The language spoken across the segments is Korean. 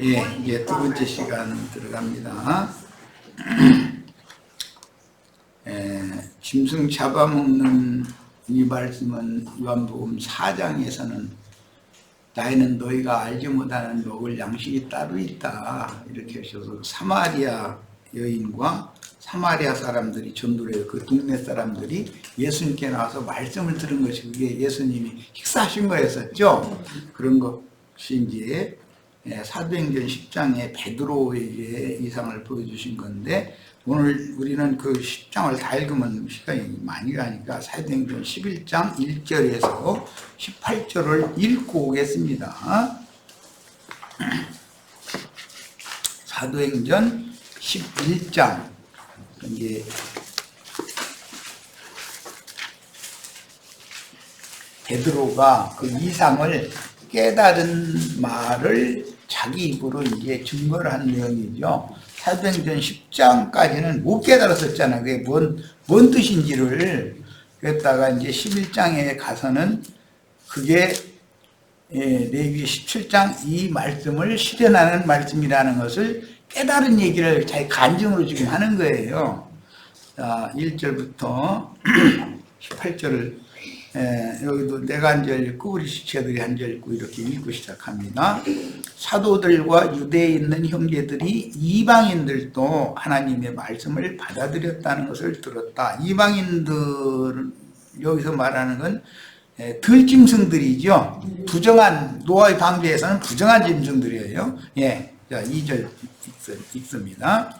예, 이제 두 번째 시간 들어갑니다. 짐승 잡아먹는 이 말씀은 요한복음 4장에서는 나이는 너희가 알지 못하는 먹을 양식이 따로 있다 이렇게 하셔서 사마리아 여인과 사마리아 사람들이 전도를 해요. 그 동네 사람들이 예수님께 나와서 말씀을 들은 것이 그게 예수님이 식사하신 거였었죠. 그런 것이 이제 사도행전 10장에 베드로에게 이상을 보여주신 건데 오늘 우리는 그 10장을 다 읽으면 시간이 많이 가니까 사도행전 11장 1절에서 18절을 읽고 오겠습니다. 사도행전 11장 이제 베드로가 그 이상을 깨달은 말을 자기 입으로 이제 증거를 한 내용이죠. 사도행전 10장까지는 못 깨달았었잖아. 그게 뭔 뜻인지를. 그랬다가 이제 11장에 가서는 그게 레위기 17장 이 말씀을 실현하는 말씀이라는 것을 깨달은 얘기를 자기 간증으로 지금 하는 거예요. 자, 1절부터 18절을 여기도 내가 한 절 읽고 우리 지체들이 한 절 읽고 이렇게 읽고 시작합니다. 사도들과 유대에 있는 형제들이 이방인들도 하나님의 말씀을 받아들였다는 것을 들었다. 이방인들 여기서 말하는 건 들짐승들이죠. 부정한 노아의 방주에서는 부정한 짐승들이에요. 예, 자 2절 읽습니다.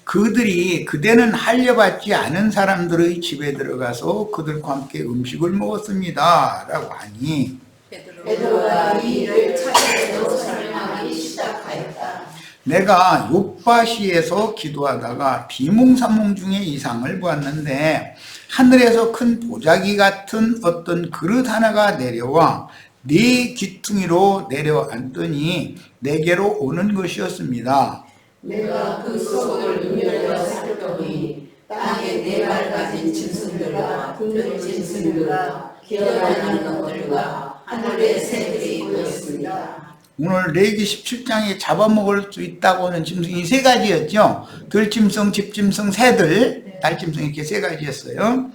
그들이 그대는 할례받지 않은 사람들의 집에 들어가서 그들과 함께 음식을 먹었습니다 라고 하니 베드로가 이 일을 차례로 설명하기 시작하였다. 내가 요파시에서 기도하다가 비몽사몽 중에 이상을 보았는데 하늘에서 큰 보자기 같은 어떤 그릇 하나가 내려와 네 귀퉁이로 내려앉더니 내게로 오는 것이었습니다. 내가 그 속을 눈여겨 살펴보니 땅에 네 발 가진 짐승들과 들짐승들과 기어다니는 것들과 하늘의 새들이 보였습니다. 오늘 레위기 17장에 잡아먹을 수 있다고 하는 짐승이 세 가지였죠. 들짐승, 집짐승, 새들, 달짐승 이렇게 세 가지였어요.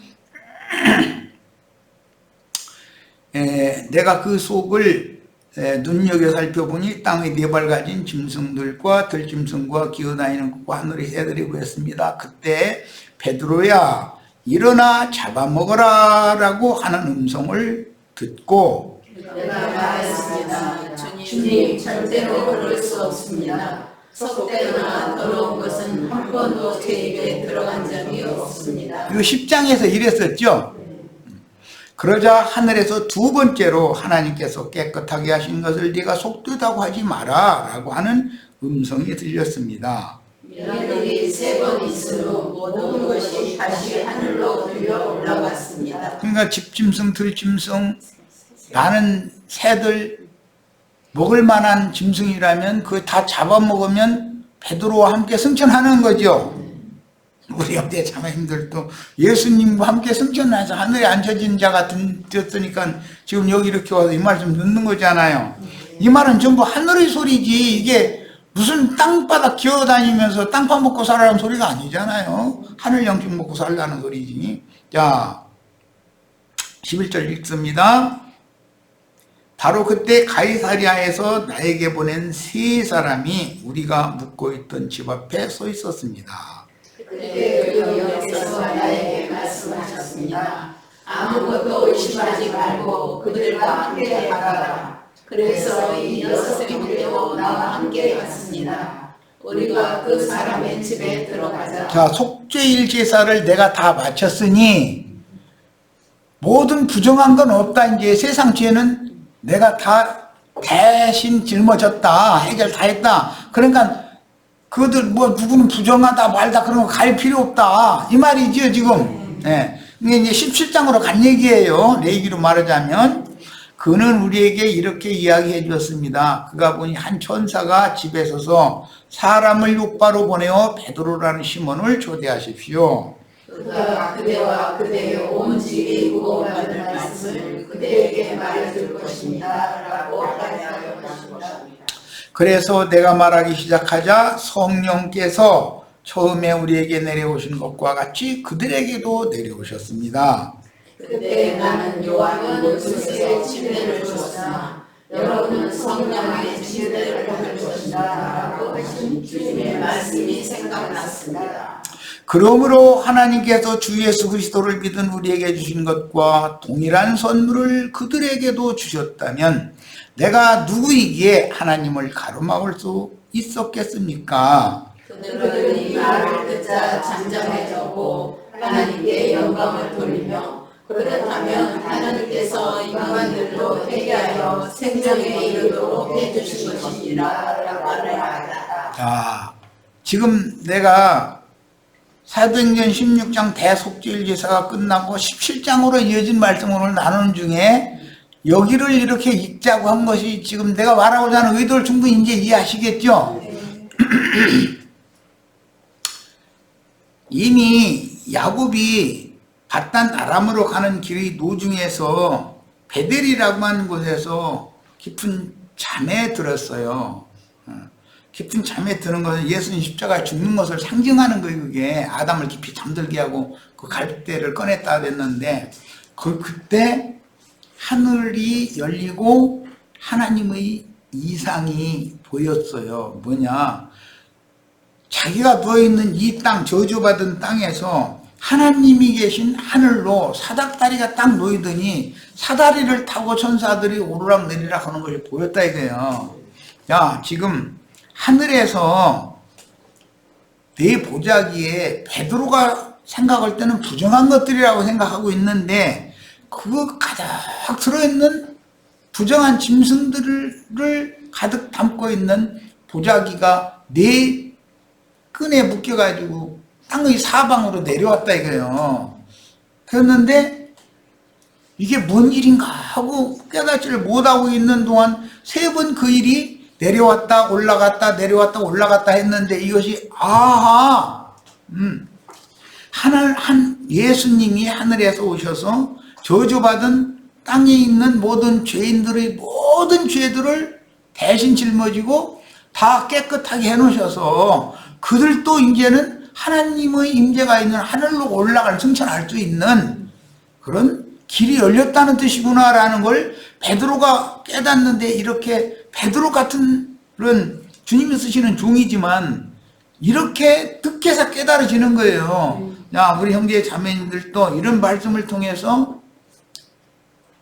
내가 그 속을 눈여겨 살펴보니 땅에 네 발 가진 짐승들과 들짐승과 기어다니는 것과 하늘의 새들이 보였습니다. 그때 베드로야 일어나 잡아먹어라 라고 하는 음성을 듣고 내가 말했습니다. 주님 절대로 그럴 수 없습니다. 속되거나 더러운 것은 한 번도 제 입에 들어간 적이 없습니다. 이거 10장에서 이랬었죠. 그러자 하늘에서 두 번째로 하나님께서 깨끗하게 하신 것을 네가 속되다고 하지 마라 라고 하는 음성이 들렸습니다. 이런 일이 세 번 있으므로 모든 것이 다시 하늘로 들려 올라갔습니다. 그러니까 집짐승, 들짐승, 나는 새들 먹을 만한 짐승이라면 그거 다 잡아먹으면 베드로와 함께 승천하는 거죠. 우리 형제 자매님들도 예수님과 함께 승천해서 하늘에 앉혀진 자 같은 되었으니까 지금 여기 이렇게 와서 이 말씀 듣는 거잖아요. 이 말은 전부 하늘의 소리지 이게 무슨 땅바닥 기어다니면서 땅 파먹고 살라는 소리가 아니잖아요. 하늘 양식 먹고 살라는 소리지. 자 11절 읽습니다. 바로 그때 가이사랴에서 나에게 보낸 세 사람이 우리가 묵고 있던 집 앞에 서 있었습니다. 그때 그 영역에서 나에게 말씀하셨습니다. 아무것도 의심하지 말고 그들과 함께 가라. 그래서 이 6명도 나와 함께 갔습니다. 우리가 그 사람의 집에 들어가자. 자, 속죄일 제사를 내가 다 마쳤으니 모든 부정한 건 없다. 이제 세상 죄는 내가 다 대신 짊어졌다. 해결 다 했다. 그러니까 그들 뭐 누구는 부정하다 말다 그런 거 갈 필요 없다. 이 말이지요 지금. 네. 이게 이제 17장으로 간 얘기예요. 레위기로 말하자면 그는 우리에게 이렇게 이야기해 주었습니다. 그가 보니 한 천사가 집에 서서 사람을 요바로 보내어 베드로라는 시몬을 초대하십시오. 그가 그대와 그대의 온 집이 구원받을 말씀을 그대에게 말해줄 것입니다. 라고 하였다. 그래서 내가 말하기 시작하자 성령께서 처음에 우리에게 내려오신 것과 같이 그들에게도 내려오셨습니다. 그때 나는 요한은 모세의 침례를 줬으나 여러분은 성령의 침례를 받을 것이다. 라고 하신 주님의 말씀이 생각났습니다. 그러므로 하나님께서 주 예수 그리스도를 믿은 우리에게 주신 것과 동일한 선물을 그들에게도 주셨다면 내가 누구이기에 하나님을 가로막을 수 있었겠습니까? 그들은 이 말을 듣자 잠잠해졌고 하나님께 영광을 돌리며 그렇다면 하나님께서 인간들로 회개하여 생명에 이르도록 해주신 것이니라 라고 말하였다. 자, 지금 내가 사도행전 16장 대속죄일제사가 끝나고 17장으로 이어진 말씀을 나누는 중에 여기를 이렇게 읽자고 한 것이 지금 내가 말하고자 하는 의도를 충분히 이제 이해하시겠죠? 이미 야곱이 바단 아람으로 가는 길의 노중에서 베델이라고 하는 곳에서 깊은 잠에 들었어요. 깊은 잠에 드는 것은 예수님 십자가에 죽는 것을 상징하는 거예요. 그게 아담을 깊이 잠들게 하고 그 갈대를 꺼냈다 그랬는데 그때 하늘이 열리고 하나님의 이상이 보였어요. 뭐냐? 자기가 누워있는 이 땅, 저주받은 땅에서 하나님이 계신 하늘로 사닥다리가 딱 놓이더니 사다리를 타고 천사들이 오르락 내리락 하는 것이 보였다 이거예요. 야, 지금 하늘에서 내 보자기에 베드로가 생각할 때는 부정한 것들이라고 생각하고 있는데 그 가득 들어있는 부정한 짐승들을 가득 담고 있는 보자기가 네 끈에 묶여가지고 땅의 사방으로 내려왔다 이거예요. 그랬는데 이게 뭔 일인가 하고 깨닫지를 못하고 있는 동안 세 번 그 일이 내려왔다 올라갔다 내려왔다 올라갔다 했는데 이것이 예수님이 하늘에서 오셔서 저주받은 땅에 있는 모든 죄인들의 모든 죄들을 대신 짊어지고 다 깨끗하게 해놓으셔서 그들도 이제는 하나님의 임재가 있는 하늘로 올라갈 승천할 수 있는 그런 길이 열렸다는 뜻이구나라는 걸 베드로가 깨닫는데 이렇게 베드로 같은 그런 주님이 쓰시는 종이지만 이렇게 뜻해서 깨달아지는 거예요. 야, 우리 형제 자매님들도 이런 말씀을 통해서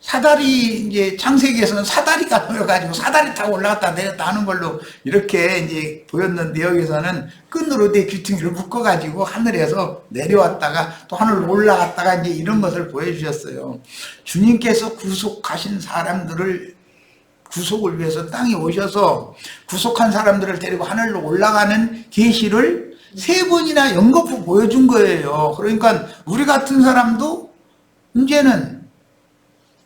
사다리 이제 창세기에서는 사다리가 놓여가지고 사다리 타고 올라갔다 내렸다 하는 걸로 이렇게 이제 보였는데 여기서는 끈으로 내 귀퉁이를 묶어가지고 하늘에서 내려왔다가 또 하늘로 올라갔다가 이제 이런 것을 보여주셨어요. 주님께서 구속하신 사람들을 구속을 위해서 땅에 오셔서 구속한 사람들을 데리고 하늘로 올라가는 계시를 세 번이나 연거푸 보여준 거예요. 그러니까 우리 같은 사람도 이제는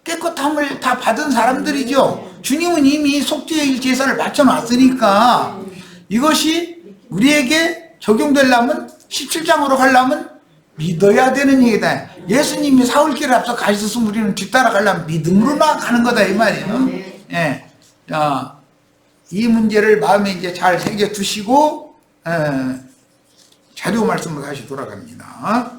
깨끗함을 다 받은 사람들이죠. 주님은 이미 속죄의 제사를 바쳐놨으니까 이것이 우리에게 적용되려면 17장으로 가려면 믿어야 되는 얘기다. 예수님이 사울길을 앞서 가셨으면 우리는 뒤따라가려면 믿음으로만 가는 거다 이 말이에요. 예. 자, 이 문제를 마음에 이제 잘 새겨 두시고 자료 말씀으로 다시 돌아갑니다.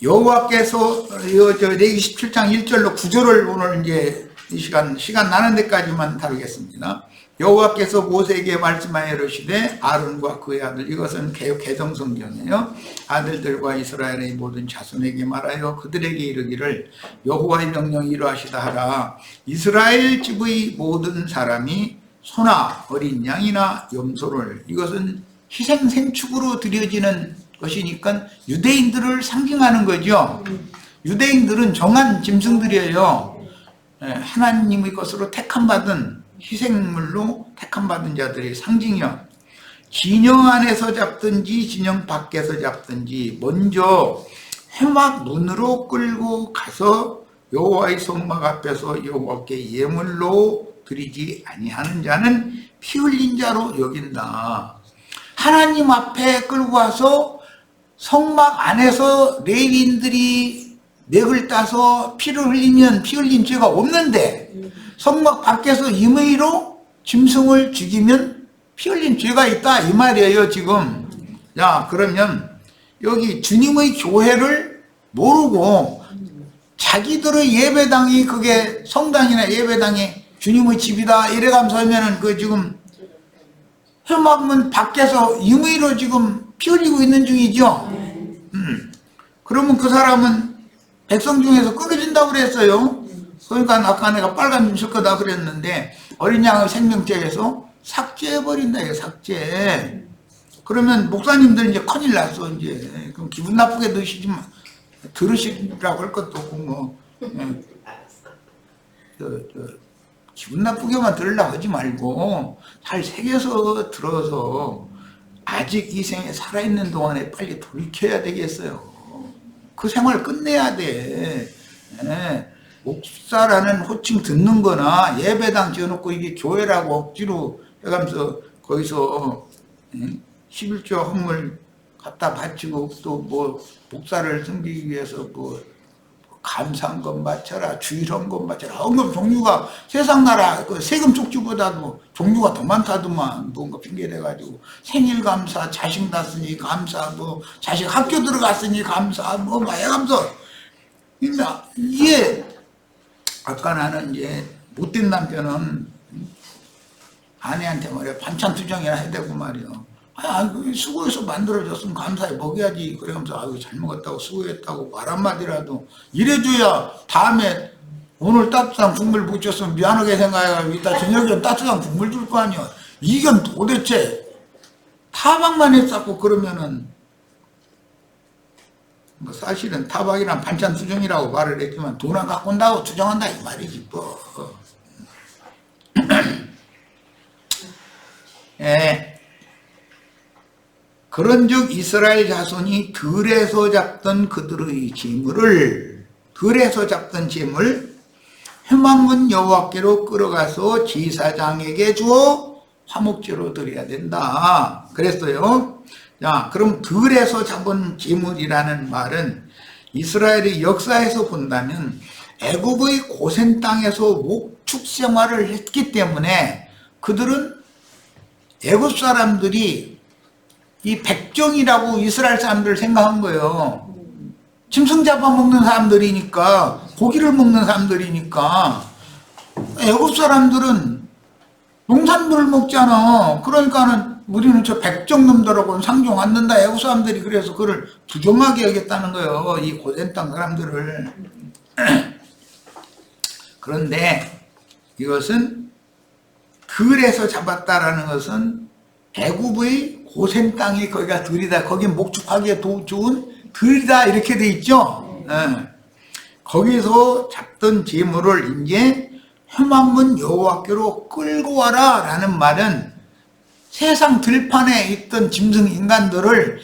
여호와께서 레위기 17장 1절로 9절을 오늘 이제 이 시간 나는 데까지만 다루겠습니다. 여호와께서 모세에게 말씀하여 이르시되 아론과 그의 아들, 이것은 개정 성경이에요. 아들들과 이스라엘의 모든 자손에게 말하여 그들에게 이르기를 여호와의 명령이 이러하시다 하라. 이스라엘 집의 모든 사람이 소나 어린 양이나 염소를, 이것은 희생 생축으로 드려지는 것이니까 유대인들을 상징하는 거죠. 유대인들은 정한 짐승들이에요. 하나님의 것으로 택함받은 희생물로 택함받은 자들의 상징이요. 진영 안에서 잡든지 진영 밖에서 잡든지 먼저 회막 문으로 끌고 가서 여호와의 성막 앞에서 여호와께 예물로 드리지 아니하는 자는 피 흘린 자로 여긴다. 하나님 앞에 끌고 와서 성막 안에서 레위인들이 맥을 따서 피를 흘리면 피 흘린 죄가 없는데 성막 밖에서 임의로 짐승을 죽이면 피 흘린 죄가 있다 이 말이에요 지금. 야, 그러면 여기 주님의 교회를 모르고 자기들의 예배당이 그게 성당이나 예배당이 주님의 집이다 이래가면서 하면은 그 지금 혈막문 밖에서 임의로 지금 피 흘리고 있는 중이죠. 그러면 그 사람은 백성 중에서 끊어진다고 그랬어요. 그러니까 아까 내가 빨간 줄 쓸 거다 그랬는데 어린 양의 생명책에서 삭제해버린다 이거 삭제. 그러면 목사님들 이제 큰일 났어 이제. 그럼 기분 나쁘게 넣으시지만 들으시라고 할 것도 없고 뭐 기분 나쁘게만 들으려고 하지 말고 잘 새겨서 들어서 아직 이 생에 살아있는 동안에 빨리 돌이켜야 되겠어요. 그 생활 끝내야 돼. 목사라는 호칭 듣는 거나 예배당 지어놓고 이게 교회라고 억지로 해가면서 거기서 11조 헌물 갖다 바치고 또 뭐 목사를 섬기기 위해서 뭐 감사헌금 바쳐라 주일헌금 바쳐라 헌금 종류가 세상 나라 그 세금 쪽지보다도 종류가 더 많다더만 뭔가 핑계대가지고 생일 감사 자식 낳았으니 감사 뭐 자식 학교 들어갔으니 감사 뭐 마야감사 그러니까 이게 아까 나는 이제 못된 남편은 아내한테 말이야 반찬 투정이나 해야 되고 말이야. 수고해서 만들어줬으면 감사히 먹여야지. 그러면서 아유 잘 먹었다고 수고했다고 말 한마디라도 이래줘야 다음에 오늘 따뜻한 국물 부쳤으면 미안하게 생각해가지고 이따 저녁에 따뜻한 국물 줄 거 아니야. 이건 도대체 타박만 했었고 그러면은 뭐 사실은 타박이란 반찬 투정이라고 말을 했지만 돈 안 갖고 온다고 투정한다 이 말이지 뭐. 예. 그런즉 이스라엘 자손이 들에서 잡던 그들의 재물을 회막문 여호와께로 끌어가서 제사장에게 주어 화목제로 드려야 된다 그랬어요. 자, 그럼 들에서 잡은 재물이라는 말은 이스라엘의 역사에서 본다면 애굽의 고센 땅에서 목축 생활을 했기 때문에 그들은 애굽 사람들이 이 백정이라고 이스라엘 사람들을 생각한 거예요. 짐승 잡아먹는 사람들이니까 고기를 먹는 사람들이니까 애굽 사람들은 농산물을 먹잖아. 그러니까는 우리는 저 백정놈들하고는 상종 안 된다. 애굽 사람들이 그래서 그를 부정하게 여겼다는 거예요. 이 고센 땅 사람들을. 그런데 이것은 들에서 잡았다라는 것은 애굽의 고센 땅이 거기가 들이다. 거기 목축하기에 좋은 들이다 이렇게 돼 있죠. 거기서 잡던 재물을 이제 회막문 여호와께로 끌고 와라 라는 말은 세상 들판에 있던 짐승 인간들을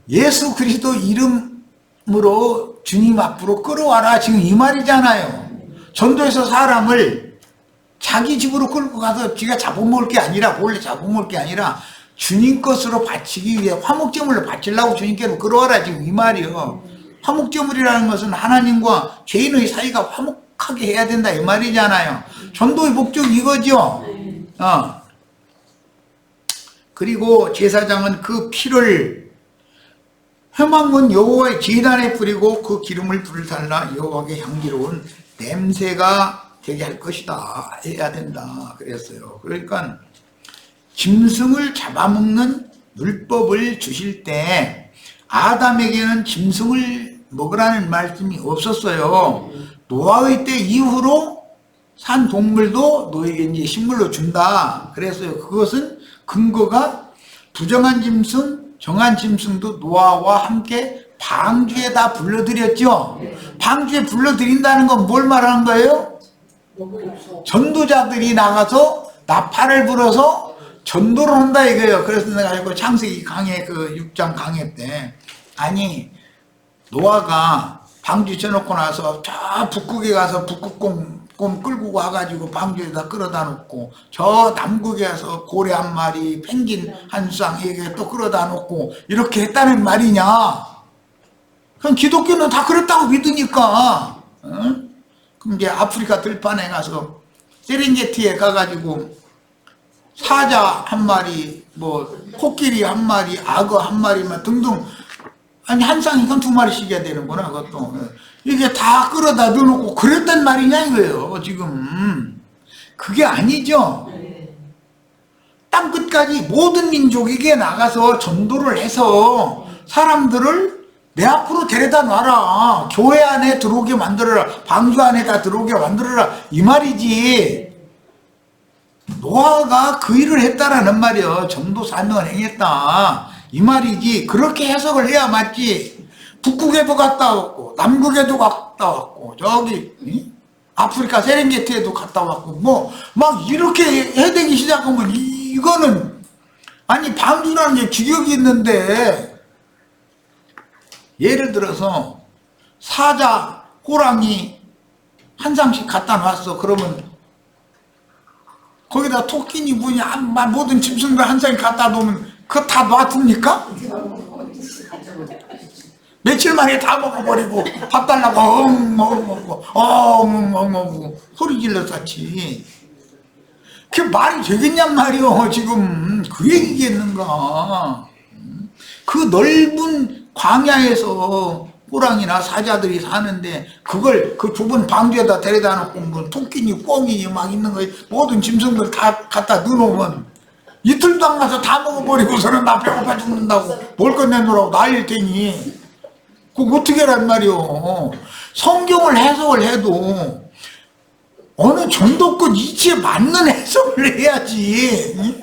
예수 그리스도 이름으로 주님 앞으로 끌어와라 지금 이 말이잖아요. 전도에서 사람을 자기 집으로 끌고 가서 지가 잡아먹을 게 아니라 원래 잡아먹을 게 아니라 주님 것으로 바치기 위해 화목제물로 바치려고 주님께로 끌어와라 지금 이 말이요. 화목제물이라는 것은 하나님과 죄인의 사이가 화목하게 해야 된다 이 말이잖아요. 전도의 목적이 이거죠. 그리고 제사장은 그 피를 회막문 여호와의 제단에 뿌리고 그 기름을 불살라 여호와께 향기로운 냄새가 되게 할 것이다 해야 된다 그랬어요. 그러니까 짐승을 잡아먹는 율법을 주실 때 아담에게는 짐승을 먹으라는 말씀이 없었어요. 노아의 때 이후로 산 동물도 너에게 이제 식물로 준다 그랬어요. 그것은 근거가 부정한 짐승, 정한 짐승도 노아와 함께 방주에 다 불러들였죠. 방주에 불러들인다는 건 뭘 말하는 거예요? 전도자들이 나가서 나팔을 불어서 전도를 한다 이거예요. 그래서 내가 이거 창세기 강해 그 6장 강해 때 아니 노아가 방주 쳐놓고 나서 저 북극에 가서 북극곰 조금 끌고 와가지고 방주에다 끌어다 놓고, 저 남극에서 고래 한 마리, 펭귄 한 쌍에게 또 끌어다 놓고 이렇게 했다는 말이냐? 그럼 기독교는 다 그렇다고 믿으니까. 응? 그럼 이제 아프리카 들판에 가서 세렝게티에 가가지고 사자 한 마리, 뭐 코끼리 한 마리, 악어 한 마리만 등등, 아니 한 쌍이건 두 마리씩 해야 되는구나 그것도. 이게 다 끌어다 넣어놓고 그랬단 말이냐 이거예요 지금. 그게 아니죠. 땅 끝까지 모든 민족에게 나가서 전도를 해서 사람들을 내 앞으로 데려다 놔라. 교회 안에 들어오게 만들어라. 방주 안에다 들어오게 만들어라. 이 말이지. 노아가 그 일을 했다라는 말이요. 전도 사명을 행했다. 이 말이지. 그렇게 해석을 해야 맞지. 북극에도 갔다 왔고, 남극에도 갔다 왔고, 저기, 아프리카 세렝게티에도 갔다 왔고, 뭐, 막 이렇게 해대기 시작하면, 이거는, 아니, 방주라는 게 규격이 있는데, 예를 들어서 사자, 호랑이 한 쌍씩 갖다 놨어. 그러면 거기다 토끼니 뭐니 모든 짐승들 한 쌍씩 갖다 놓으면 그거 다 놔둡니까? 며칠 만에 다 먹어버리고 밥 달라고 먹고 소리 질렀었지. 그게 말이 되겠냔 말이오. 지금 그 얘기겠는가. 그 넓은 광야에서 호랑이나 사자들이 사는데 그걸 그 좁은 방주에다 데려다 놓고 뭐 토끼니 꿩이 막 있는 거 모든 짐승들 다 갖다 넣어놓으면 이틀도 안 가서 다 먹어버리고서는 나 배고파 죽는다고 뭘 꺼내놓으라고 난릴 테니 그거 어떻게 하란 말이오. 성경을 해석을 해도 어느 전도권 이치에 맞는 해석을 해야지.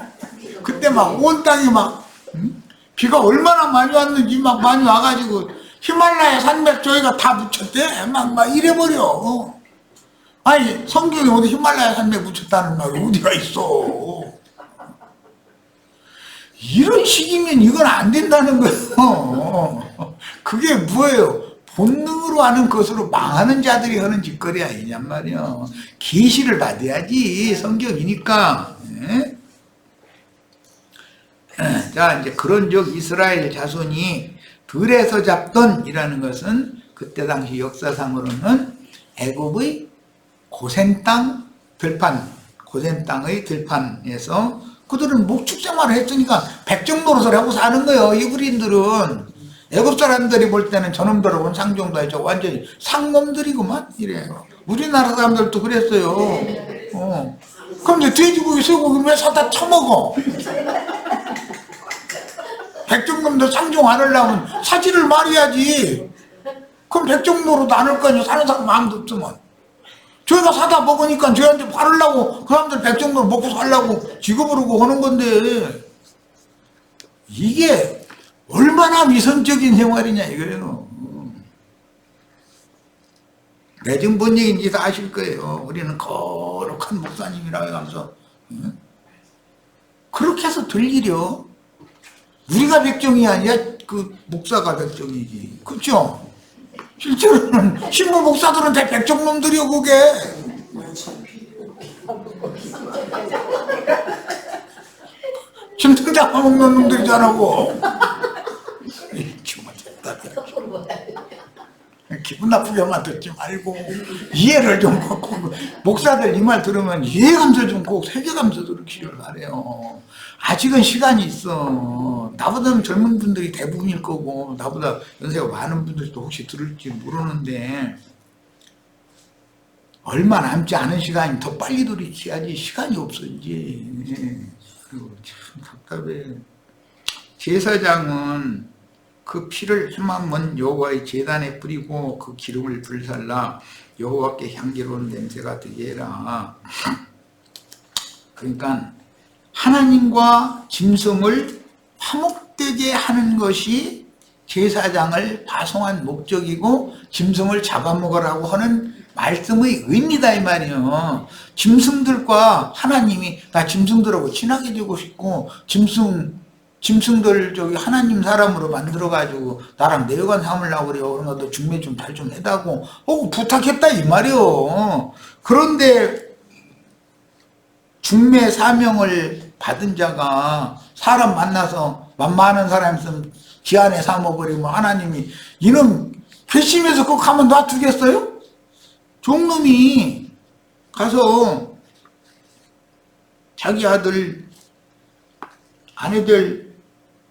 그때 막 온 땅이 막 비가 얼마나 많이 왔는지 막 많이 와가지고 히말라야 산맥 저희가 다 묻혔대. 막 이래버려. 아니 성경에 어디 히말라야 산맥 묻혔다는 말이 어디가 있어. 이런 식이면 이건 안 된다는 거예요. 그게 뭐예요? 본능으로 하는 것으로 망하는 자들이 하는 짓거리 아니냔 말이야. 계시를 받아야지 성경이니까. 네? 자, 이제 그런즉 이스라엘 자손이 들에서 잡던 이라는 것은 그때 당시 역사상으로는 애굽의 고센 땅 들판, 고센 땅의 들판에서 그들은 목축 생활을 했으니까 백정 노릇을 하고 사는 거예요. 이브리인들은 애굽 사람들이 볼 때는 저놈들하고는 상종도 하죠. 완전히 상놈들이구만 이래요. 우리나라 사람들도 그랬어요. 그럼 이제 돼지고기, 쇠고기 왜 사다 처먹어? 백정놈들 상종 안 하려면 사지를 말해야지. 그럼 백정노릇 안 할 거 아니야. 사는 사람 마음도 없으면. 저희가 사다 먹으니까 저희한테 팔으려고 그 사람들 백정노릇 먹고 살려고 지급으로 하는 건데 이게 얼마나 위선적인 생활이냐 이거예요. 내중 뭔 얘기인지 다 아실 거예요. 우리는 거룩한 목사님이라고 하면서 그렇게 해서 될 일이요. 우리가 백정이 아니라 그 목사가 백정이지. 그렇죠? 실제로는 신부 목사들은 다 백정놈들이요 그게. 짐승 잡아먹는 놈들이잖아 그거. 기분 나쁘게만 듣지 말고 이해를 좀 갖고 목사들 이 말 들으면 이해감사 좀 꼭 세계감사 들으시길 바래요. 아직은 시간이 있어. 나보다는 젊은 분들이 대부분일 거고 나보다 연세가 많은 분들도 혹시 들을지 모르는데 얼마 남지 않은 시간이 더 빨리 돌이켜야지. 시간이 없어 이제. 아이고 참 답답해. 제사장은 그 피를 해만먼 여호와의 제단에 뿌리고 그 기름을 불살라 여호와께 향기로운 냄새가 되게 해라. 그러니까 하나님과 짐승을 화목되게 하는 것이 제사장을 파송한 목적이고 짐승을 잡아먹으라고 하는 말씀의 의미다 이 말이에요. 짐승들과 하나님이 나 짐승들하고 친하게 되고 싶고 짐승 짐승들 저기 하나님 사람으로 만들어가지고 나랑 내여관 삼으려고 그래요. 그런 것도 중매 좀 잘 좀 해다고 부탁했다 이 말이요. 그런데 중매 사명을 받은 자가 사람 만나서 만만한 사람 있으면 기한에 삼아버리면 하나님이 이놈 괘씸해서 그거 가만 놔두겠어요? 종놈이 가서 자기 아내들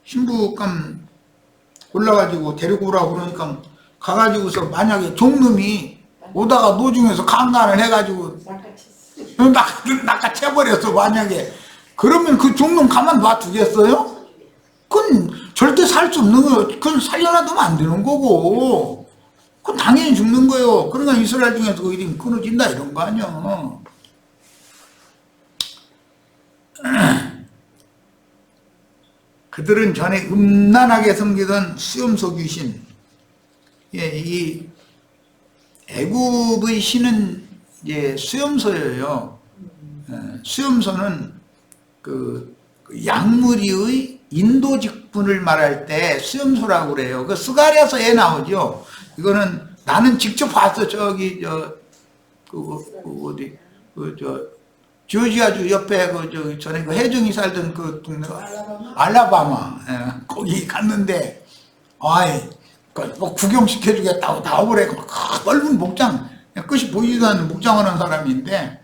신부감 골라가지고 데리고 오라고 그러니까 가가지고서 만약에 종놈이 오다가 노중에서 강간을 해가지고 낚아채버렸어 만약에 그러면 그 종놈 가만 놔두겠어요? 그건 절대 살 수 없는 거예요. 그건 살려놔두면 안 되는 거고 그건 당연히 죽는 거예요. 그러니까 이스라엘 중에서 그 이름이 끊어진다 이런 거 아니야. 그들은 전에 음란하게 섬기던 수염소 귀신, 이 애굽의 신은 이제 수염소예요. 수염소는 그 양무리의 인도 직분을 말할 때 수염소라고 그래요. 그 스가랴서에 나오죠. 이거는 나는 직접 봤어. 저기 어디 조지아주 옆에 전에 그 해중이 살던 그 동네가 알라바마. 거기 갔는데 뭐 구경시켜주겠다고 나오래. 넓은 목장 끝이 보이지도 않는 목장하는 사람인데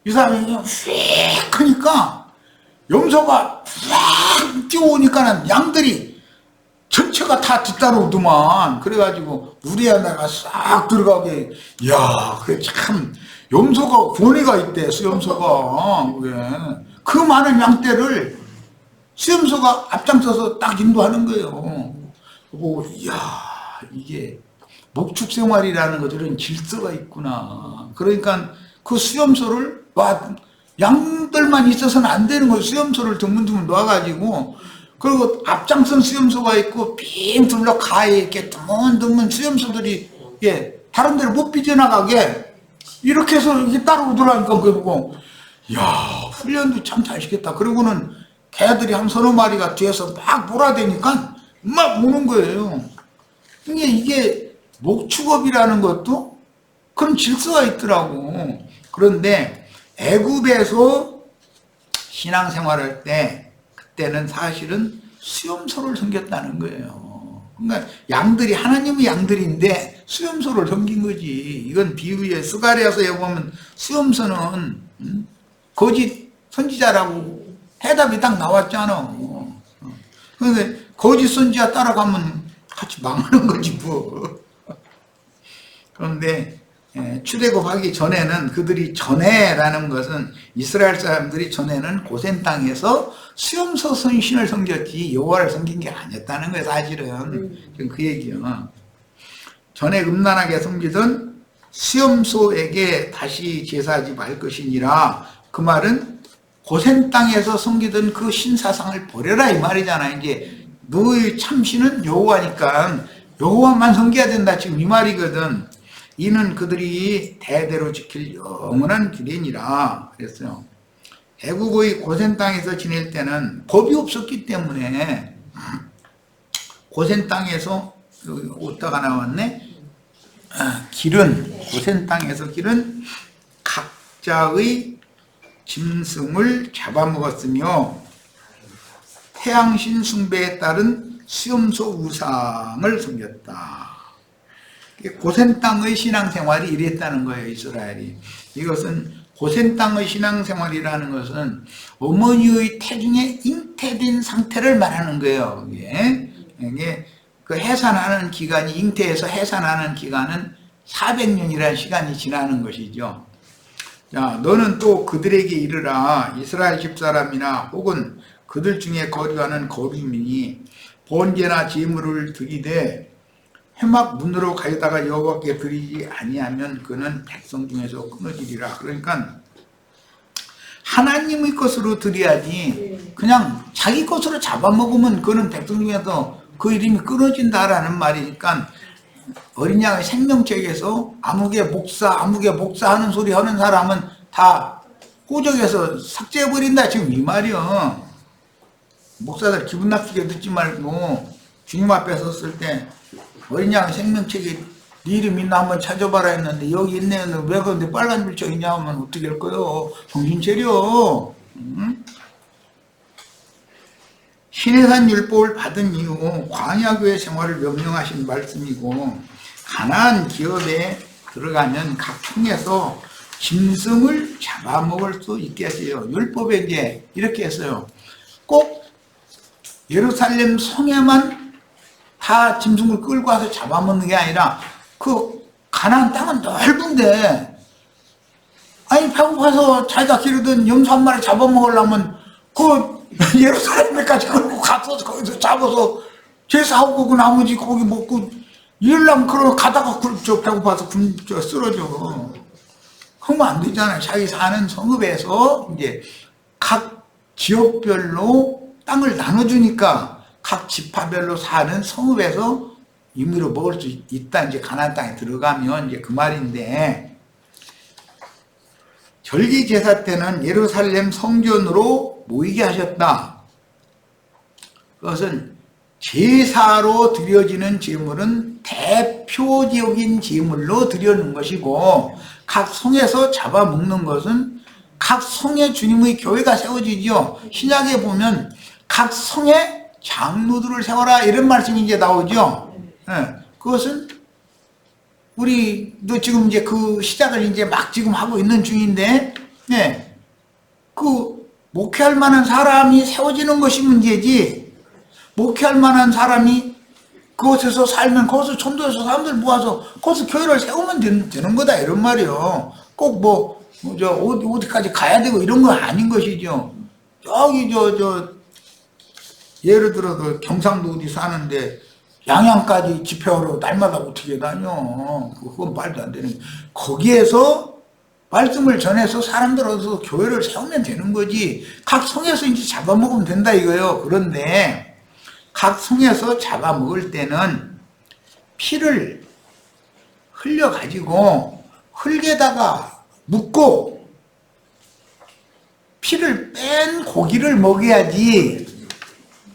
이 사람이 휙 크니까 염소가 휙 뛰어오니까는 양들이 전체가 다 뒤따라오더만. 그래가지고 우리 하나가 싹 들어가게. 이야, 그래 참 염소가 권위가 있대. 수염소가 그 많은 양떼를 수염소가 앞장서서 딱 인도하는 거예요. 그리고 이야, 이게 목축 생활이라는 것들은 질서가 있구나. 그러니까 그 수염소를 양들만 있어서는 안 되는 거예요. 수염소를 드문드문 놓아가지고 그리고 앞장선 수염소가 있고 빙 둘러 가에 이렇게 드문드문 수염소들이 다른 데로 못 삐져나가게 이렇게 해서 이렇게 따라오더라니까. 그러고 야, 훈련도 참 잘 시켰다. 그리고는 개들이 한 서너 마리가 뒤에서 막 몰아대니까 막 오는 거예요. 이게 목축업이라는 것도 그런 질서가 있더라고. 그런데 애굽에서 신앙생활할 때 그때는 사실은 수염소를 섬겼다는 거예요. 그러니까 양들이 하나님의 양들인데 수염소를 섬긴 거지. 이건 비유에 스가랴서에 보면 수염소는 거짓 선지자라고 해답이 딱 나왔잖아. 그런데 거짓 선지자 따라가면 같이 망하는 거지 뭐. 그런데 출애굽하기 전에는 그들이 전에라는 것은 이스라엘 사람들이 전에는 고센 땅에서 수염소 신을 섬겼지 여호와를 섬긴 게 아니었다는 거예요. 사실은 지금 그 얘기요. 전에 음란하게 섬기던 수염소에게 다시 제사하지 말 것이니라. 그 말은 고센 땅에서 섬기던 그 신사상을 버려라 이 말이잖아. 이제 너의 참신은 여호와니까 여호와만 섬겨야 된다 지금 이 말이거든. 이는 그들이 대대로 지킬 영원한 규례니라 그랬어요. 애국의 고센 땅에서 지낼 때는 법이 없었기 때문에 고센 땅에서 오다가 나왔네. 고센 땅에서 길은 각자의 짐승을 잡아먹었으며 태양신 숭배에 따른 수염소 우상을 섬겼다. 고센 땅의 신앙생활이 이랬다는 거예요. 이스라엘이. 이것은 고센 땅의 신앙생활이라는 것은 어머니의 태중에 잉태된 상태를 말하는 거예요. 이게 그 해산하는 기간이 잉태해서 해산하는 기간은 400년이라는 시간이 지나는 것이죠. 자, 너는 또 그들에게 이르라. 이스라엘 집사람이나 혹은 그들 중에 거류하는 거류민이 번제나 제물을 드리되 회막 문으로 가져다가 여호와께 드리지 아니하면 그는 백성 중에서 끊어지리라. 그러니까 하나님의 것으로 드려야지 그냥 자기 것으로 잡아먹으면 그는 백성 중에서 그 이름이 끊어진다라는 말이니까 어린 양의 생명책에서 아무개 목사 하는 소리 하는 사람은 다 호적에서 삭제해버린다 지금 이 말이요. 목사들 기분 나쁘게 듣지 말고 주님 앞에 섰을 때 어린 양 생명책에 네 이름 있나 한번 찾아봐라 했는데 여기 있네. 왜 그런데 빨간 줄적 있냐 하면 어떻게 할 거요? 정신 차려. 응? 시내산 율법을 받은 이후 광야교회 생활을 명령하신 말씀이고, 가나안 기업에 들어가면 각 총에서 짐승을 잡아먹을 수 있게 하세요. 율법에 이제 이렇게 했어요. 꼭 예루살렘 성에만 다 짐승을 끌고 와서 잡아먹는 게 아니라 그 가나안 땅은 넓은데, 아니 배고파서 자기가 기르던 염소 한 마리 잡아먹으려면 그 예루살렘에까지 끌고 가서 거기서 잡아서 제사하고 그 나머지 고기 먹고 이러려면 그러고 가다가 배고파서 쓰러져. 그러면 안 되잖아요. 자기 사는 성읍에서 이제 각 지역별로 땅을 나눠주니까 각 지파별로 사는 성읍에서 임의로 먹을 수 있다. 이제 가나안 땅에 들어가면 이제 그 말인데, 절기 제사 때는 예루살렘 성전으로 모이게 하셨다. 그것은 제사로 드려지는 제물은 대표적인 제물로 드려는 것이고, 각 성에서 잡아먹는 것은 각 성의 주님의 교회가 세워지죠. 신약에 보면 각 성에 장로들을 세워라 이런 말씀이 이제 나오죠. 네, 그것은 우리도 지금 이제 그 시작을 이제 막 지금 하고 있는 중인데, 네, 그 목회할 만한 사람이 세워지는 것이 문제지, 목회할 만한 사람이 그곳에서 살면 거기서 천도에서 사람들 모아서 거기서 교회를 세우면 되는 거다 이런 말이요. 꼭 어디까지 가야 되고 이런 건 아닌 것이죠. 저기 예를 들어서 경상도 어디 사는데 양양까지 집회하러 날마다 어떻게 다녀? 그건 말도 안 되는 거예요. 거기에서 말씀을 전해서 사람들 얻어서 교회를 세우면 되는 거지, 각 성에서 이제 잡아먹으면 된다 이거예요. 그런데 각 성에서 잡아먹을 때는 피를 흘려가지고 흙에다가 묻고 피를 뺀 고기를 먹여야지,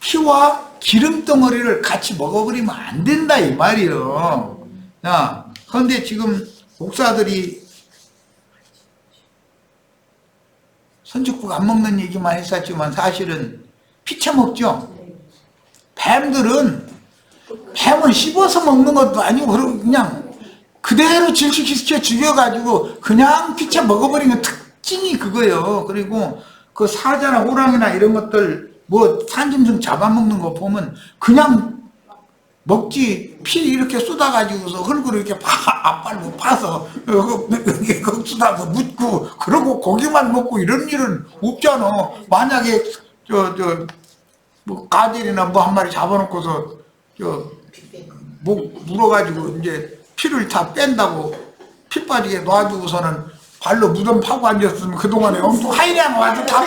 피와 기름덩어리를 같이 먹어버리면 안 된다 이 말이에요. 자, 그런데 지금 목사들이 선지국 안 먹는 얘기만 했었지만 사실은 피채 먹죠. 뱀은 씹어서 먹는 것도 아니고 그냥 그대로 질식시켜 죽여가지고 그냥 피채 먹어버리는 특징이 그거예요. 그리고 그 사자나 호랑이나 이런 것들 산짐승 잡아먹는 거 보면 그냥 먹지, 피 이렇게 쏟아가지고서 흙으로 이렇게 앞발로 파서 쏟아서 묻고 그러고 고기만 먹고 이런 일은 없잖아. 만약에 가젤이나 한 마리 잡아놓고서 목 물어가지고 이제 피를 다 뺀다고 피 빠지게 놔두고서는 발로 무덤 파고 앉았으면 그동안에 엄청 하이량 와서 다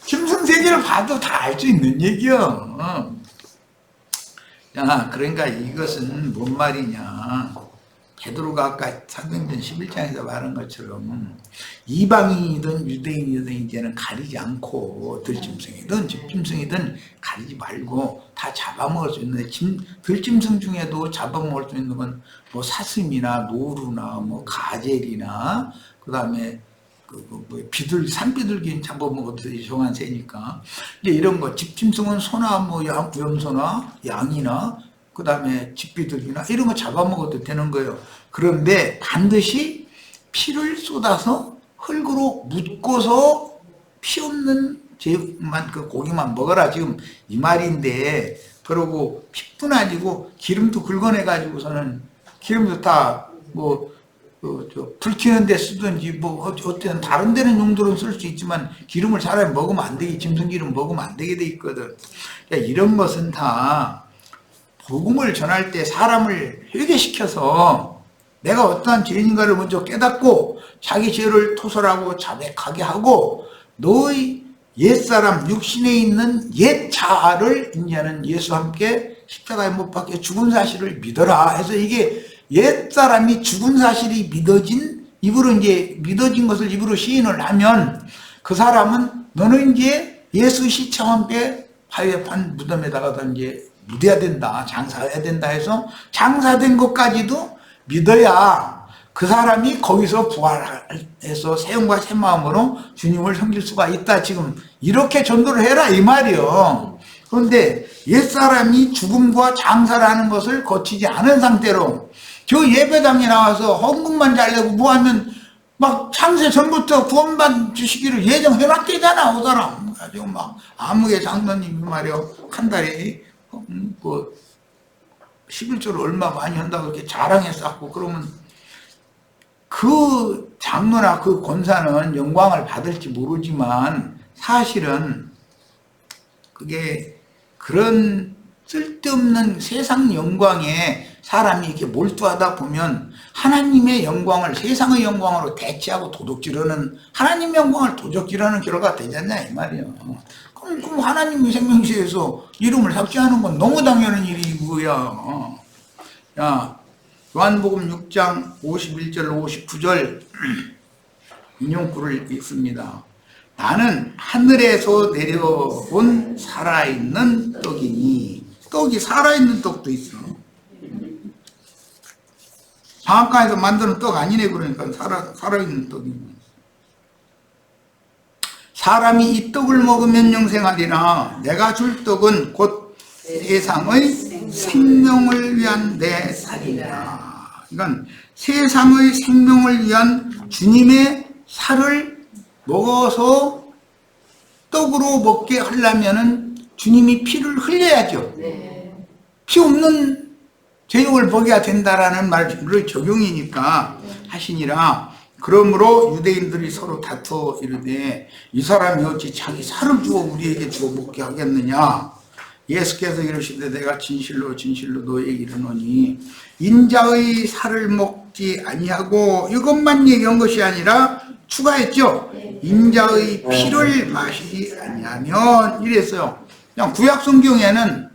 짐승 세계를 봐도 다 알 수 있는 얘기야. 야, 그러니까 이것은 뭔 말이냐. 베드로가 아까 사도행전 11장에서 말한 것처럼 이방인이든 유대인이든 이제는 가리지 않고 들짐승이든 집짐승이든 가리지 말고 다 잡아먹을 수 있는데, 들짐승 중에도 잡아먹을 수 있는 건 사슴이나 노루나 가젤이나 그 다음에 산비둘기 잡아먹어도 정한 새니까 이제 이런 거, 집짐승은 소나 염소나 양이나 그 다음에 집비둘기나 이런 거 잡아먹어도 되는 거예요. 그런데 반드시 피를 쏟아서 흙으로 묻고서 피 없는 그 고기만 먹어라 지금 이 말인데, 그러고 피뿐 아니고 기름도 긁어내가지고서는 기름도 다 불 튀는 데 쓰든지 어쨌든 다른 데는 용도로 쓸 수 있지만 기름을 사람이 먹으면 안 되게, 짐승 기름 먹으면 안 되게 돼 있거든. 그러니까 이런 것은 다 복음을 전할 때 사람을 회개시켜서 내가 어떠한 죄인인가를 먼저 깨닫고 자기 죄를 토설하고 자백하게 하고, 너의 옛사람 육신에 있는 옛 자아를 이제는 예수와 함께 십자가에 못 박혀 죽은 사실을 믿어라 해서, 이게 옛사람이 죽은 사실이 믿어진 입으로 이제 믿어진 것을 입으로 시인을 하면 그 사람은 너는 이제 예수 시체와 함께 화해판 무덤에다가 이제 묻어야 된다, 장사해야 된다 해서 장사된 것까지도 믿어야 그 사람이 거기서 부활해서 새 영과 새 마음으로 주님을 섬길 수가 있다. 지금 이렇게 전도를 해라 이 말이요. 그런데 옛사람이 죽음과 장사를 하는 것을 거치지 않은 상태로 저 예배당에 나와서 헌금만 잘내고 뭐하면 막 창세 전부터 구원받 주시기를 예정해놨대잖아. 그 사람 가지고 막 아무개 장로님이 말이요 한 달에 그 11조를 얼마 많이 한다고 이렇게 자랑했었고, 그러면 그 장로나 그 권사는 영광을 받을지 모르지만 사실은 그게 그런 쓸데없는 세상 영광에 사람이 이렇게 몰두하다 보면 하나님의 영광을 세상의 영광으로 대체하고 도둑질하는, 하나님의 영광을 도둑질하는 결과가 되잖냐 이 말이에요. 그럼 하나님의 생명시에서 이름을 삭제하는 건 너무 당연한 일이고요. 야, 요한복음 6장 51절 59절 인용구를 읽습니다. 나는 하늘에서 내려온 살아있는 떡이니. 떡이 살아있는 떡도 있어. 방앗간에서 만드는 떡 아니네. 그러니까 살아있는 떡이니. 사람이 이 떡을 먹으면 영생하리라. 내가 줄 떡은 곧 세상의 생명을 위한 내 살이라. 그러니까 세상의 생명을 위한 주님의 살을 먹어서 떡으로 먹게 하려면은 주님이 피를 흘려야죠. 피 없는 제육을 먹여야 된다라는 말을 적용이니까 하시니라. 그러므로 유대인들이 서로 다투어 이르되 이 사람이 어찌 자기 살을 주어 우리에게 주어 먹게 하겠느냐. 예수께서 이르시되 내가 진실로 진실로 너에게 이르노니 인자의 살을 먹지 아니하고 이것만 얘기한 것이 아니라 추가했죠. 인자의 피를 마시지 아니하면 이랬어요. 그냥 구약 성경에는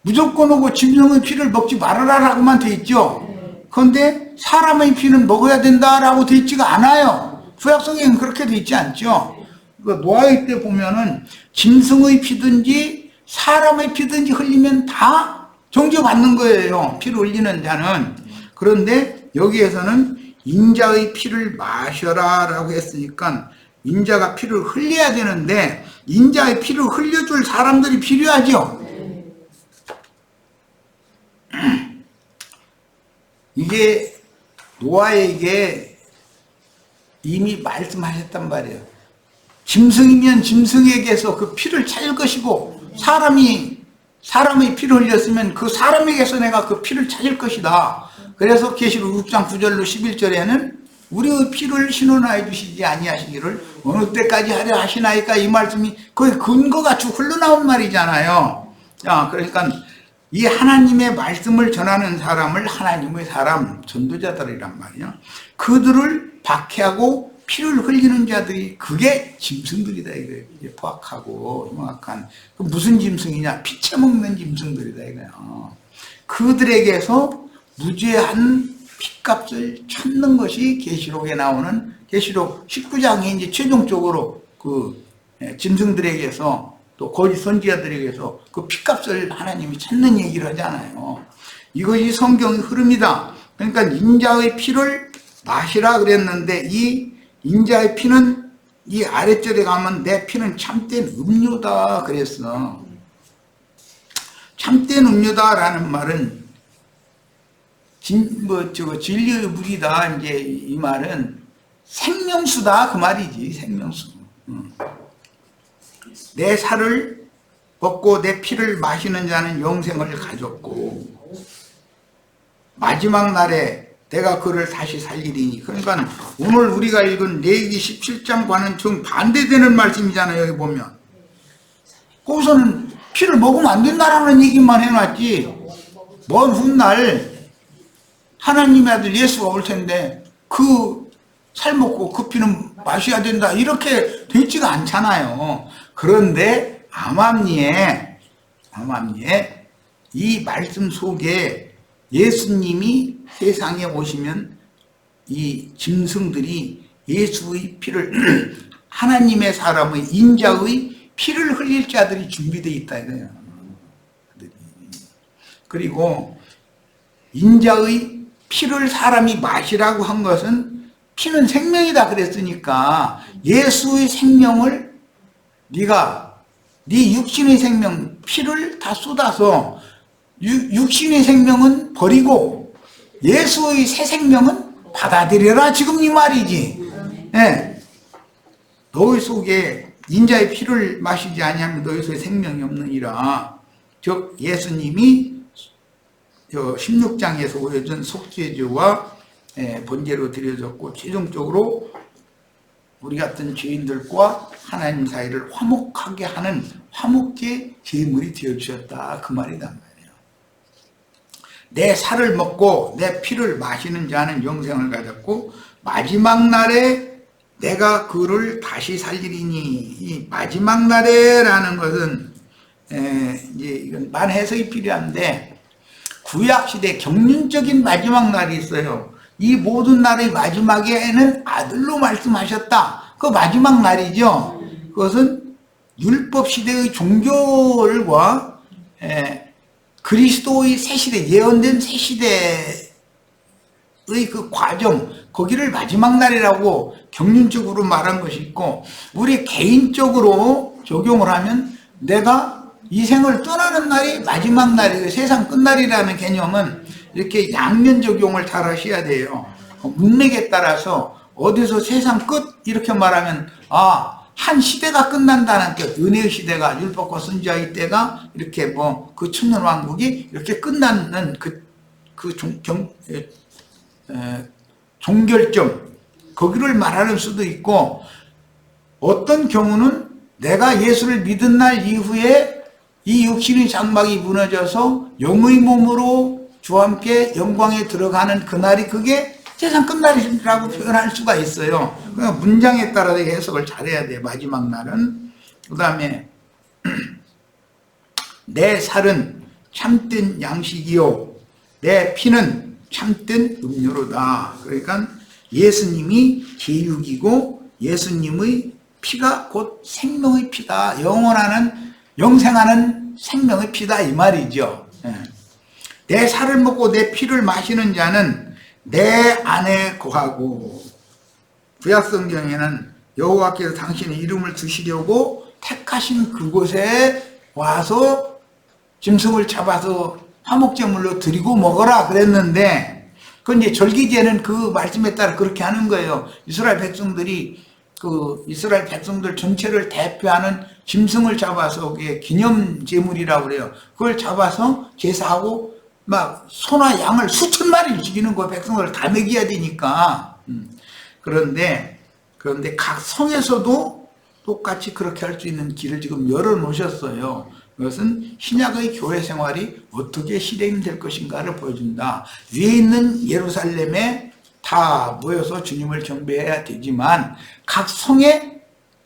무조건 오고 짐승의 피를 먹지 말아라라고만 돼 있죠. 그런데 사람의 피는 먹어야 된다라고 돼 있지가 않아요. 구약 성경은 그렇게 돼 있지 않죠. 노아의 때 보면은 짐승의 피든지 사람의 피든지 흘리면 다 정죄받는 거예요. 피를 흘리는 자는. 그런데 여기에서는 인자의 피를 마셔라 라고 했으니까 인자가 피를 흘려야 되는데 인자의 피를 흘려줄 사람들이 필요하죠. 이게 노아에게 이미 말씀하셨단 말이에요. 짐승이면 짐승에게서 그 피를 찾을 것이고 사람의 피를 흘렸으면 그 사람에게서 내가 그 피를 찾을 것이다. 그래서 계시록 6장 9절로 11절에는 우리의 피를 신원하여 주시지 아니하시기를 어느 때까지 하려 하시나이까, 이 말씀이 거의 근거같이 흘러나온 말이잖아요. 자, 그러니까 이 하나님의 말씀을 전하는 사람을 하나님의 사람, 전도자들이란 말이야. 그들을 박해하고 피를 흘리는 자들이 그게 짐승들이다 이거예요. 이제 포악하고 흉악한. 그 무슨 짐승이냐? 피채먹는 짐승들이다 이거예요. 그들에게서 무죄한 핏값을 찾는 것이 계시록에 나오는, 계시록 19장에 이제 최종적으로 그 짐승들에게서 또 거짓 선지자들에게서 그 핏값을 하나님이 찾는 얘기를 하잖아요. 이것이 성경의 흐름이다. 그러니까 인자의 피를 마시라 그랬는데 이 인자의 피는 이 아래절에 가면 내 피는 참된 음료다 그랬어. 참된 음료다라는 말은 진리의 물이다. 이제 이 말은 생명수다 그 말이지. 생명수. 내 살을 먹고 내 피를 마시는 자는 영생을 가졌고 마지막 날에 내가 그를 다시 살리리니. 그러니까 오늘 우리가 읽은 레위기 17장과는 정반대되는 말씀이잖아요. 여기 보면 거기서는 피를 먹으면 안 된다라는 얘기만 해놨지 먼 훗날 하나님의 아들 예수가 올 텐데 그 살 먹고 그 피는 마셔야 된다 이렇게 되지가 않잖아요. 그런데 암암리에 이 말씀 속에 예수님이 세상에 오시면 이 짐승들이 예수의 피를 하나님의 사람의 인자의 피를 흘릴 자들이 준비되어 있다 이거예요. 그리고 인자의 피를 사람이 마시라고 한 것은 피는 생명이다 그랬으니까 예수의 생명을 네가 네 육신의 생명 피를 다 쏟아서 육신의 생명은 버리고 예수의 새 생명은 받아들여라 지금 이 말이지. 예. 너희 속에 인자의 피를 마시지 아니하면 너희 속에 생명이 없느니라. 즉 예수님이 16장에서 보여준 속죄제와 번제로 드려졌고 최종적으로 우리 같은 죄인들과 하나님 사이를 화목하게 하는 화목제 제물이 되어주셨다 그 말이란 말이에요. 내 살을 먹고 내 피를 마시는 자는 영생을 가졌고 마지막 날에 내가 그를 다시 살리리니. 이 마지막 날에라는 것은 이제 이건 많은 해석이 필요한데 구약시대 경륜적인 마지막 날이 있어요. 이 모든 날의 마지막에는 아들로 말씀하셨다. 그 마지막 날이죠. 그것은 율법시대의 종교를과 그리스도의 새시대, 예언된 새시대의 그 과정, 거기를 마지막 날이라고 경륜적으로 말한 것이 있고, 우리 개인적으로 적용을 하면 내가 이 생을 떠나는 날이 마지막 날이에요. 세상 끝날이라는 개념은 이렇게 양면 적용을 잘 하셔야 돼요. 문맥에 따라서 어디서 세상 끝 이렇게 말하면 한 시대가 끝난다는 뜻, 은혜의 시대가 율법과 선지자의 때가 이렇게 그 천년 왕국이 이렇게 끝나는 종결점, 거기를 말하는 수도 있고, 어떤 경우는 내가 예수를 믿은 날 이후에 이 육신의 장막이 무너져서 영의 몸으로 주와 함께 영광에 들어가는 그날이 그게 세상 끝날이라고 표현할 수가 있어요. 그러니까 문장에 따라서 해석을 잘해야 돼요. 마지막 날은. 그 다음에 내 살은 참된 양식이요 내 피는 참된 음료로다. 그러니까 예수님이 제육이고 예수님의 피가 곧 생명의 피다. 영원하는 영생하는 생명의 피다 이 말이죠. 내 살을 먹고 내 피를 마시는 자는 내 안에 거하고, 구약성경에는 여호와께서 당신의 이름을 두시려고 택하신 그곳에 와서 짐승을 잡아서 화목제물로 드리고 먹어라 그랬는데, 그 이제 절기제는 그 말씀에 따라 그렇게 하는 거예요. 이스라엘 백성들이 이스라엘 백성들 전체를 대표하는 짐승을 잡아서 그게 기념제물이라고 그래요. 그걸 잡아서 제사하고 막 소나 양을 수천 마리를 죽이는 거 백성을 다 먹여야 되니까. 그런데 각 성에서도 똑같이 그렇게 할 수 있는 길을 지금 열어놓으셨어요. 그것은 신약의 교회 생활이 어떻게 실행될 것인가를 보여준다. 위에 있는 예루살렘에 다 모여서 주님을 경배해야 되지만 각 성에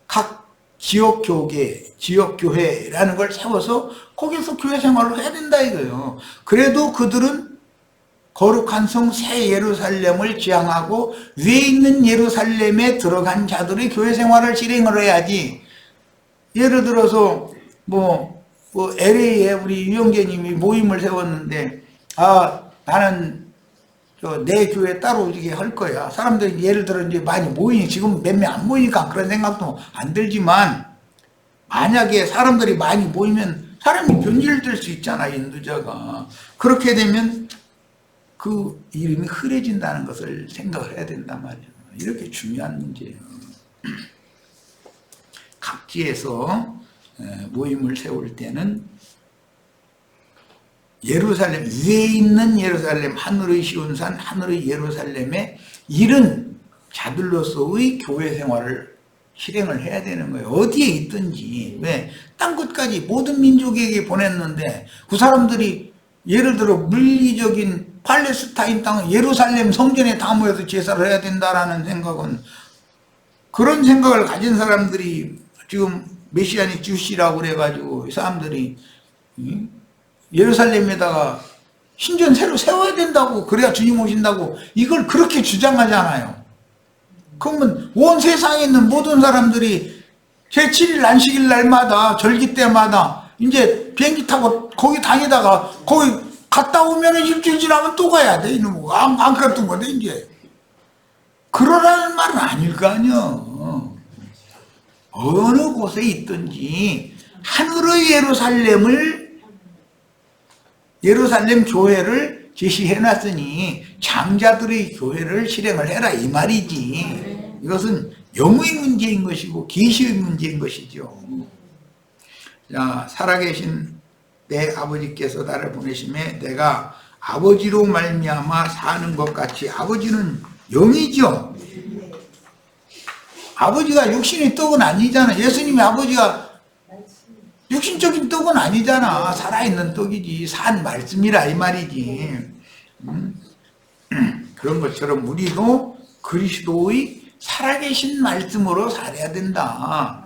각 지역교회, 지역교회라는 걸 세워서 거기서 교회 생활을 해야 된다 이거예요. 그래도 그들은 거룩한 성 새 예루살렘을 지향하고 위에 있는 예루살렘에 들어간 자들의 교회 생활을 실행을 해야지. 예를 들어서 LA에 우리 유영재님이 모임을 세웠는데 나는 내 교회 따로 이렇게 할 거야. 사람들이 예를 들어 이제 많이 모이니 지금 몇 명 안 모이니까 그런 생각도 안 들지만, 만약에 사람들이 많이 모이면 사람이 변질될 수 있잖아, 인도자가. 그렇게 되면 그 이름이 흐려진다는 것을 생각을 해야 된단 말이에요. 이렇게 중요한 문제예요. 각지에서 모임을 세울 때는 예루살렘, 위에 있는 예루살렘, 하늘의 시온산, 하늘의 예루살렘에 이른 자들로서의 교회 생활을 실행을 해야 되는 거예요. 어디에 있든지. 왜? 땅끝까지 모든 민족에게 보냈는데 그 사람들이 예를 들어 물리적인 팔레스타인 땅 예루살렘 성전에 다 모여서 제사를 해야 된다라는 생각은, 그런 생각을 가진 사람들이 지금 메시아닉 주시라고 그래가지고 이 사람들이 예루살렘에다가 신전 새로 세워야 된다고, 그래야 주님 오신다고 이걸 그렇게 주장하잖아요. 그러면 온 세상에 있는 모든 사람들이 제7일 안식일 날마다 절기 때마다 이제 비행기 타고 거기 다니다가 거기 갔다 오면 일주일 지나면 또 가야 돼. 이놈 안 갔던 건데 이제 그러라는 말은 아닐 거 아니야. 어느 곳에 있든지 하늘의 예루살렘 교회를 제시해놨으니 장자들의 교회를 실행을 해라 이 말이지. 이것은 영의 문제인 것이고 계시의 문제인 것이죠. 자, 살아계신 내 아버지께서 나를 보내심에 내가 아버지로 말미암아 사는 것 같이, 아버지는 영이죠. 아버지가 육신의 떡은 아니잖아. 예수님의 아버지가 육신적인 떡은 아니잖아. 살아있는 떡이지. 산 말씀이라 이 말이지. 그런 것처럼 우리도 그리스도의 살아계신 말씀으로 살아야 된다.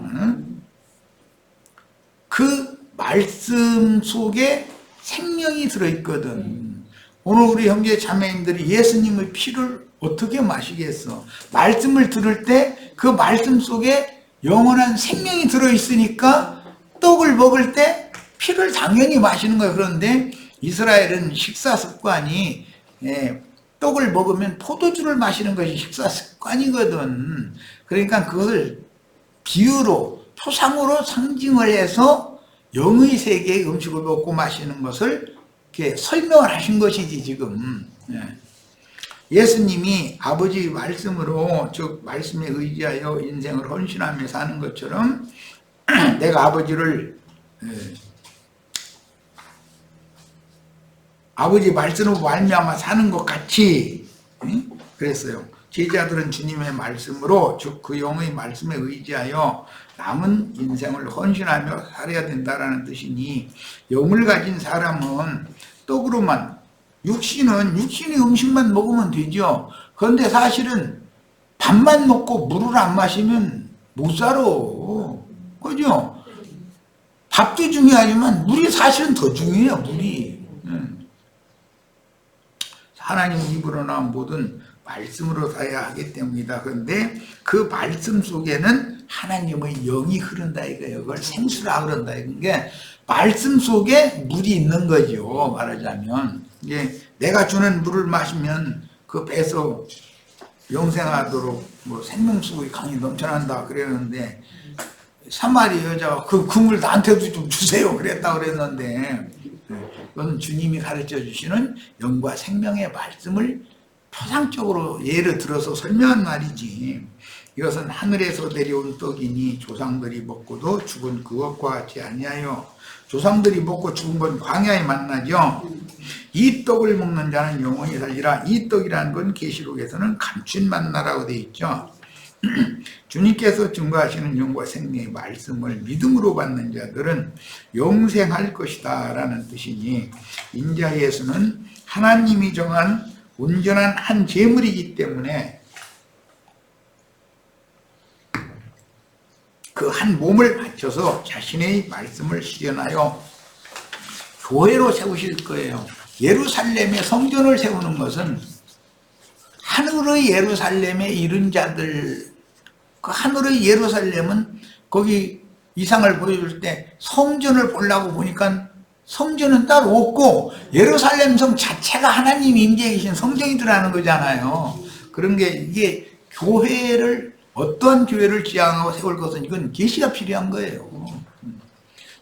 그 말씀 속에 생명이 들어있거든. 오늘 우리 형제 자매님들이 예수님의 피를 어떻게 마시겠어? 말씀을 들을 때 그 말씀 속에 영원한 생명이 들어있으니까 떡을 먹을 때 피를 당연히 마시는 거예요. 그런데 이스라엘은 식사 습관이 떡을 먹으면 포도주를 마시는 것이 식사 습관이거든. 그러니까 그것을 비유로, 표상으로 상징을 해서 영의 세계의 음식을 먹고 마시는 것을 이렇게 설명을 하신 것이지 지금. 예수님이 아버지 말씀으로, 즉 말씀에 의지하여 인생을 헌신하며 사는 것처럼 내가 아버지 말씀으로 말미암아 사는 것 같이 그랬어요. 제자들은 주님의 말씀으로, 즉 그 영의 말씀에 의지하여 남은 인생을 헌신하며 살아야 된다라는 뜻이니, 영을 가진 사람은 떡으로만, 육신의 음식만 먹으면 되죠. 그런데 사실은 밥만 먹고 물을 안 마시면 못 살아. 그죠? 밥도 중요하지만 물이 사실은 더 중요해요. 물이. 하나님 입으로 나온 모든 말씀으로 살아야 하기 때문이다. 그런데 그 말씀 속에는 하나님의 영이 흐른다 이거예요. 그걸 생수라 그런다. 이게 말씀 속에 물이 있는 거죠. 말하자면 이게 내가 주는 물을 마시면 그 배에서 영생하도록 뭐 생명수의 강이 넘쳐난다 그랬는데, 사마리 여자가 그 물 나한테도 좀 주세요 그랬다 그랬는데, 그건 주님이 가르쳐 주시는 영과 생명의 말씀을 표상적으로 예를 들어서 설명한 말이지. 이것은 하늘에서 내려온 떡이니 조상들이 먹고도 죽은 그것과 같이 아니하여, 조상들이 먹고 죽은 건 광야에 만나죠. 이 떡을 먹는 자는 영원히 살리라. 이 떡이라는 건 계시록에서는 감춘 만나라고 되어 있죠. 주님께서 증거하시는 영과 생명의 말씀을 믿음으로 받는 자들은 영생할 것이다 라는 뜻이니, 인자 예수는 하나님이 정한 온전한 한 제물이기 때문에 그 한 몸을 바쳐서 자신의 말씀을 실현하여 교회로 세우실 거예요. 예루살렘의 성전을 세우는 것은 하늘의 예루살렘에 이른 자들, 그 하늘의 예루살렘은 거기 이상을 보여줄 때 성전을 보려고 보니까 성전은 따로 없고 예루살렘 성 자체가 하나님이 임재해 계신 성전이더라는 거잖아요. 그런 게, 이게 교회를, 어떠한 교회를 지향하고 세울 것은 이건 계시가 필요한 거예요.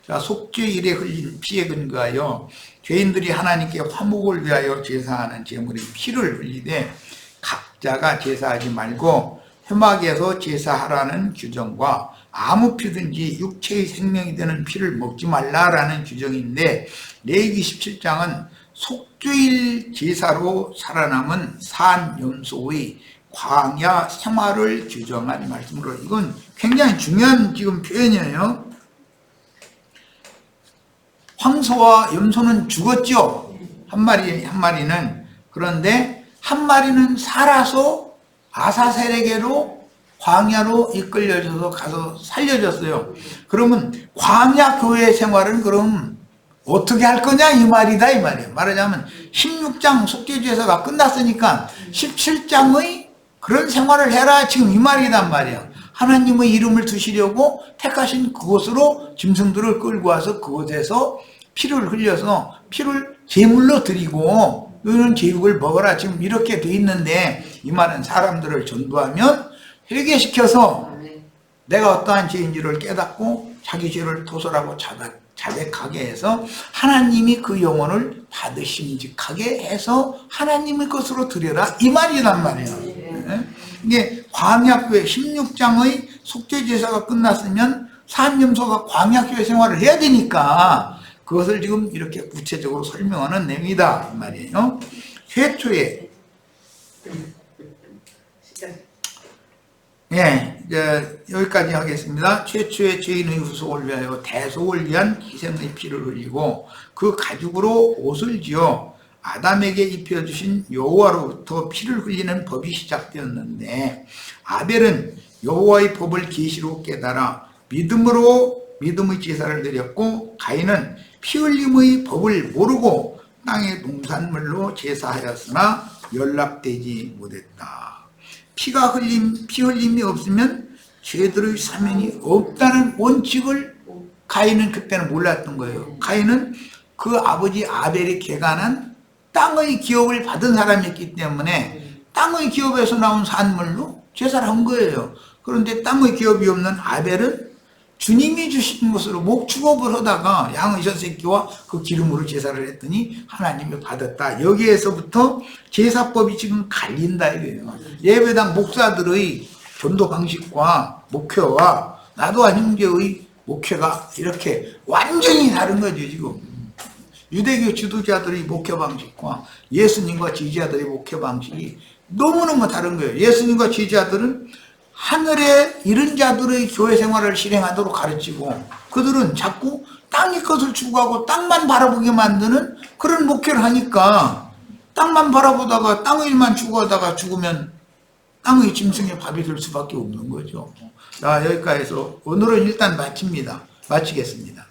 자, 속죄일에 흘린 피에 근거하여 죄인들이 하나님께 화목을 위하여 제사하는 제물의 피를 흘리되 각자가 제사하지 말고 회막에서 제사하라는 규정과 아무 피든지 육체의 생명이 되는 피를 먹지 말라라는 규정인데, 레위기 17장은 속죄일 제사로 살아남은 산염소의 광야 생활을 규정한 말씀으로, 이건 굉장히 중요한 지금 표현이에요. 황소와 염소는 죽었죠. 한 마리는. 그런데 한 마리는 살아서 아사셀에게로 광야로 이끌려져서 가서 살려졌어요. 그러면 광야 교회 생활은 그럼 어떻게 할 거냐 이 말이다 이 말이에요. 말하자면 16장 속죄제사가 끝났으니까 17장의 그런 생활을 해라 지금 이 말이란 말이야. 하나님의 이름을 두시려고 택하신 그곳으로 짐승들을 끌고 와서 그곳에서 피를 흘려서 피를 제물로 드리고 너희는 제육을 먹어라 지금 이렇게 돼 있는데, 이 말은 사람들을 전도하면 회개시켜서 내가 어떠한 죄인지를 깨닫고 자기 죄를 도설하고 자백하게 해서 하나님이 그 영혼을 받으심직하게 해서 하나님의 것으로 드려라 이 말이란 말이에요. 이게 광야교회 16장의 속죄제사가 끝났으면 산염소가 광야교회 생활을 해야 되니까 그것을 지금 이렇게 구체적으로 설명하는 내용이다 이 말이에요. 최초에 이제 여기까지 하겠습니다. 최초의 죄인의 후속을 위하여 대속을 위한 희생의 피를 흘리고 그 가죽으로 옷을 지어 아담에게 입혀주신 여호와로부터 피를 흘리는 법이 시작되었는데, 아벨은 여호와의 법을 계시로 깨달아 믿음의 제사를 드렸고, 가인은 피 흘림의 법을 모르고 땅의 농산물로 제사하였으나 연락되지 못했다. 피 흘림이 없으면 죄들의 사면이 없다는 원칙을 가인은 그때는 몰랐던 거예요. 가인은 그 아버지 아벨이 개간한 땅의 기업을 받은 사람이었기 때문에 땅의 기업에서 나온 산물로 제사를 한 거예요. 그런데 땅의 기업이 없는 아벨은 주님이 주신 것으로 목축업을 하다가 양의 젖새끼와 그 기름으로 제사를 했더니 하나님이 받았다. 여기에서부터 제사법이 지금 갈린다 이거예요. 예배당 목사들의 전도 방식과 목회와 나도와 형제의 목회가 이렇게 완전히 다른 거죠 지금. 유대교 지도자들의 목회 방식과 예수님과 지지자들의 목회 방식이 너무너무 다른 거예요. 예수님과 지지자들은 하늘에 이른 자들의 교회 생활을 실행하도록 가르치고, 그들은 자꾸 땅의 것을 추구하고 땅만 바라보게 만드는 그런 목회를 하니까 땅만 바라보다가 땅의 일만 추구하다가 죽으면 땅의 짐승의 밥이 될 수밖에 없는 거죠. 자, 여기까지 해서 오늘은 일단 마치겠습니다.